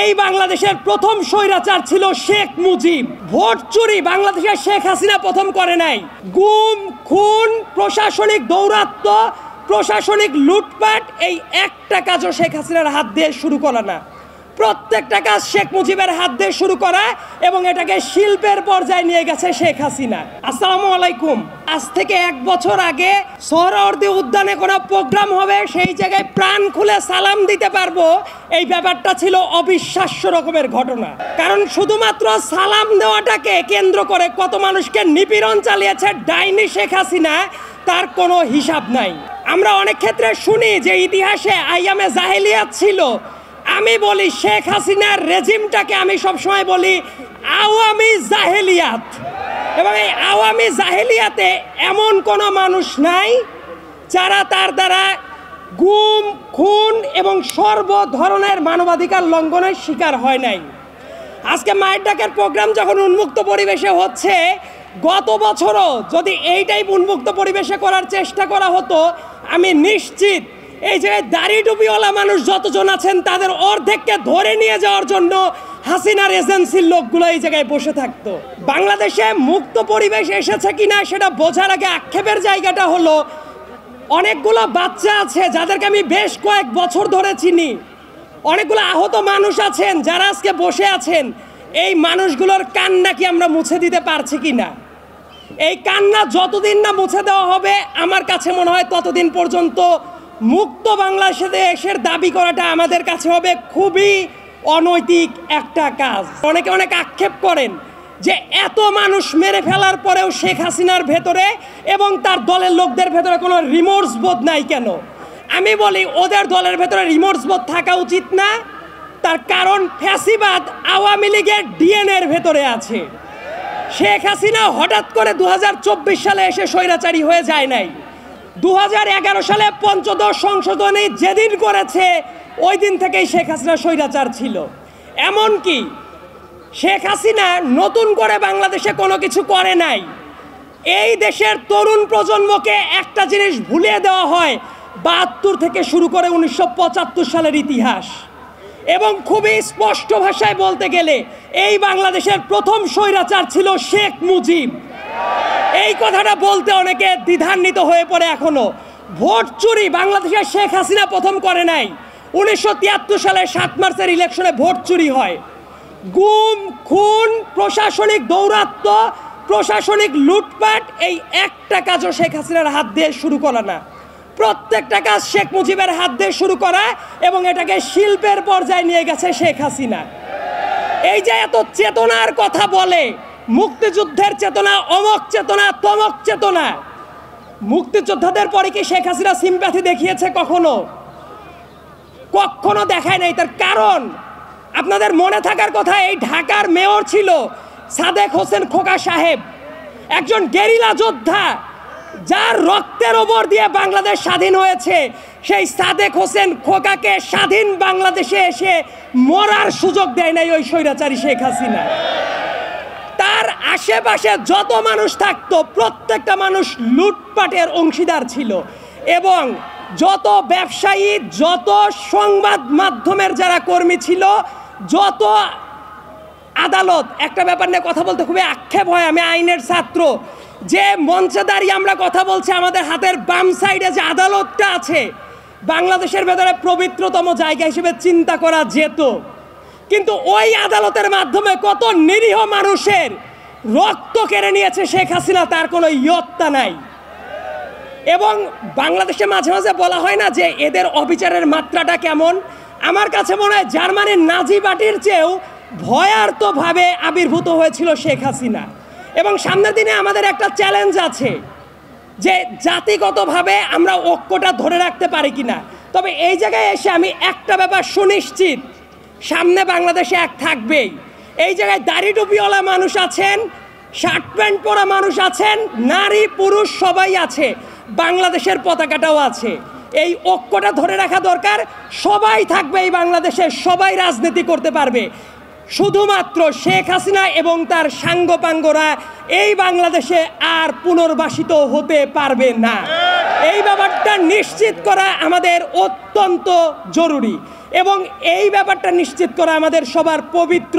এই বাংলাদেশের প্রথম স্বৈরাচার ছিল শেখ মুজিব। ভোট চুরি বাংলাদেশের শেখ হাসিনা প্রথম করে নাই। গুম, খুন, প্রশাসনিক দৌরাত্ম্য, প্রশাসনিক লুটপাট, এই একটা কাজও শেখ হাসিনার হাত দিয়ে শুরু করা না। প্রত্যেকটা কাজ শেখ মুজিবের হাত দিয়ে শুরু করা এবং এটাকে শিল্পের পর্যায়ে নিয়ে গেছে শেখ হাসিনা। আসসালামু আলাইকুম। আজ থেকে 1 বছর আগে সোহরাওয়ার্দী উদ্যানে কোনো প্রোগ্রাম হবে, সেই জায়গায় প্রাণ খুলে সালাম দিতে পারবো, এই ব্যাপারটা ছিল অবিশ্বাস্য রকমের ঘটনা। কারণ শুধুমাত্র সালাম দেওয়াটাকে কেন্দ্র করে কত মানুষকে নিপীড়ন চালিয়েছে ডাইনি শেখ হাসিনা, তার কোনো হিসাব নাই। আমরা অনেক ক্ষেত্রে শুনি যে ইতিহাসে আইয়ামে জাহেলিয়াত ছিল। আমি বলি শেখ হাসিনার রেজিমটাকে আমি সবসময় বলি আওয়ামী জাহেলিয়াত। এবং এই আওয়ামী জাহেলিয়াতে এমন কোনো মানুষ নাই যারা তার দ্বারা গুম, খুন এবং সর্ব ধরনের মানবাধিকার লঙ্ঘনের শিকার হয় নাই। আজকে মায়ের ডাকের প্রোগ্রাম যখন উন্মুক্ত পরিবেশে হচ্ছে, গত বছরও যদি এইটাই উন্মুক্ত পরিবেশে করার চেষ্টা করা হতো, আমি নিশ্চিত এই জায়গায় দাড়ি টুপিওয়ালা মানুষ যতজন আছেন তাদের অর্ধেককে ধরে নিয়ে যাওয়ার জন্য হাসিনার এজেন্সির লোকগুলো এই জায়গায় বসে থাকতো। বাংলাদেশে মুক্ত পরিবেশ এসেছে কিনা সেটা বোঝার আগে আক্ষেপের জায়গাটা হলো, অনেকগুলো বাচ্চা আছে যাদেরকে আমি বেশ কয়েক বছর ধরে চিনি, অনেকগুলো আহত মানুষ আছেন যারা আজকে বসে আছেন। এই মানুষগুলোর কান্না কি আমরা মুছে দিতে পারছি কি না? এই কান্না যতদিন না মুছে দেওয়া হবে, আমার কাছে মনে হয় ততদিন পর্যন্ত মুক্ত বাংলাদেশের দাবি করাটা আমাদের কাছে হবে খুবই অনৈতিক একটা কাজ। অনেকে অনেক আক্ষেপ করেন যে এত মানুষ মেরে ফেলার পরেও শেখ হাসিনার ভেতরে এবং তার দলের লোকদের ভেতরে কোনো রিমোর্স বোধ নাই কেন? আমি বলি ওদের দলের ভেতরে রিমোর্স বোধ থাকা উচিত না। তার কারণ ফ্যাসিবাদ আওয়ামী লীগের ডিএনএর ভেতরে আছে। শেখ হাসিনা হঠাৎ করে 2024 সালে এসে স্বৈরাচারী হয়ে যায় নাই। 2011 সালে পঞ্চদশ সংশোধনী যেদিন করেছে ওই দিন থেকেই শেখ হাসিনা স্বৈরাচার ছিল। এমনকি শেখ হাসিনা নতুন করে বাংলাদেশে কোনো কিছু করে নাই। এই দেশের তরুণ প্রজন্মকে একটা জিনিস ভুলিয়ে দেওয়া হয়, 72 থেকে শুরু করে 1975 সালের ইতিহাস। এবং খুবই স্পষ্ট ভাষায় বলতে গেলে এই বাংলাদেশের প্রথম স্বৈরাচার ছিল শেখ মুজিব। এই কথাটা বলতে অনেকে দ্বিধান্বিত হয়ে পড়ে এখনো। ভোট চুরি বাংলাদেশের শেখ হাসিনা প্রথম করে নাই। 1973 সালের 7 মার্চের ইলেকশনে ভোট চুরি হয়। গুম, খুন, প্রশাসনিক দৌরাত্ম্য, প্রশাসনিক লুটপাট, এই একটা কাজও শেখ হাসিনার হাত দিয়ে শুরু করা না। প্রত্যেকটা কাজ শেখ মুজিবের হাত দিয়ে শুরু করা এবং এটাকে শিল্পের পর্যায়ে নিয়ে গেছে শেখ হাসিনা। এই যে এত চেতনার কথা বলে, মুক্তিযুদ্ধের চেতনা, অমক চেতনা, তমক চেতনা, মুক্তিযোদ্ধাদের পরে কি শেখ হাসিনা সিম্প্যাথি দেখিয়েছে কখনো? কখনো দেখায় নাই। তার কারণ আপনাদের মনে থাকার কথা, এই ঢাকার মেয়র ছিল সাদেক হোসেন খোকা সাহেব, একজন গেরিলা যোদ্ধা যার রক্তের ওপর দিয়ে বাংলাদেশ স্বাধীন হয়েছে। সেই সাদেক হোসেন খোকাকে স্বাধীন বাংলাদেশে এসে মরার সুযোগ দেয় নাই ওই স্বৈরাচারী শেখ হাসিনা। তার আশেপাশে যত মানুষ থাকতো প্রত্যেকটা মানুষ লুটপাটের অংশীদার ছিল। এবং যত ব্যবসায়ী, যত সংবাদ মাধ্যমের যারা কর্মী ছিল, যত আদালত, একটা ব্যাপার নিয়ে কথা বলতে খুবই আক্ষেপ হয়, আমি আইনের ছাত্র, যে মঞ্চে দাঁড়িয়ে আমরা কথা বলছি, আমাদের হাতের বাম সাইডে যে আদালতটা আছে বাংলাদেশের ভেতরে পবিত্রতম জায়গা হিসেবে চিন্তা করা যেত, কিন্তু ওই আদালতের মাধ্যমে কত নিরীহ মানুষের রক্ত কেড়ে নিয়েছে শেখ হাসিনা, তার কোনো ইয়ত্তা নাই। এবং বাংলাদেশে মাঝে মাঝে বলা হয় না যে এদের অবিচারের মাত্রাটা কেমন? আমার কাছে মনে হয় জার্মানির নাজি পার্টির চেয়েও ভয়ার্তভাবে আবির্ভূত হয়েছিল শেখ হাসিনা। এবং সামনের দিনে আমাদের একটা চ্যালেঞ্জ আছে যে জাতিগতভাবে আমরা ঐক্যটা ধরে রাখতে পারি কিনা। তবে এই জায়গায় এসে আমি একটা ব্যাপার সুনিশ্চিত, সামনে বাংলাদেশে এক থাকবেই। এই জায়গায় দাড়ি টুপিওয়ালা মানুষ আছেন, শার্ট প্যান্ট পরা মানুষ আছেন, নারী পুরুষ সবাই আছে, বাংলাদেশের পতাকাটাও আছে। এই ঐক্যটা ধরে রাখা দরকার। সবাই থাকবে এই বাংলাদেশে, সবাই রাজনীতি করতে পারবে। শুধুমাত্র শেখ হাসিনা এবং তার সাঙ্গপাঙ্গরা এই বাংলাদেশে আর পুনর্বাসিত হতে পারবে না। এই ব্যাপারটা নিশ্চিত করা আমাদের অত্যন্ত জরুরি। এবং এই ব্যাপারটা নিশ্চিত করা আমাদের সবার পবিত্র